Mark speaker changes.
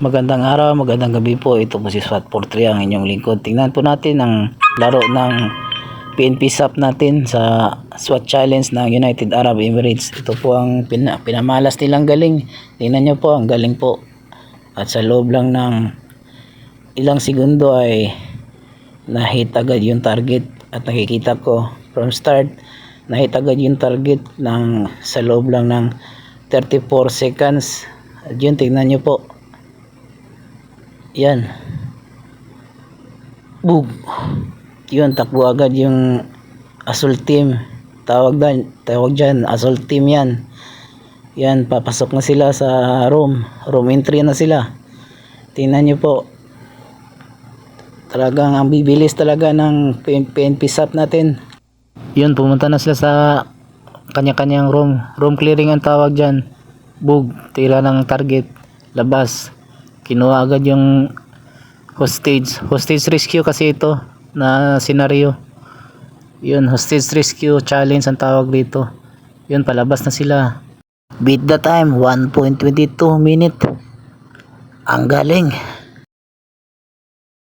Speaker 1: Magandang araw, magandang gabi po. Ito po si SWAT43 ang inyong lingkod. Tingnan po natin ang laro ng PNP SAP natin sa SWAT Challenge ng United Arab Emirates. Ito po ang pinamalas nilang galing. Tingnan nyo po, ang galing po. At sa loob lang ng ilang segundo ay nahit agad yung target. At nakikita ko from start, nahit agad yung target sa loob lang ng 34 seconds. At yun, tingnan nyo po. Yan. Boom. Yun, takbo agad yung assault team. Tawag dyan, assault team yan. Yan, papasok na sila sa room entry na sila. Tingnan nyo po. Talagang ang bibilis talaga ng PNP SAP natin. Yun, pumunta na sila sa kanya-kanyang room clearing ang tawag dyan. Bug, tira ng target, labas. Kinuha agad yung hostage rescue kasi ito na senaryo. Yun, hostage rescue challenge ang tawag dito. Yun, palabas na sila. Beat the time, 1.22 minute. Ang galing.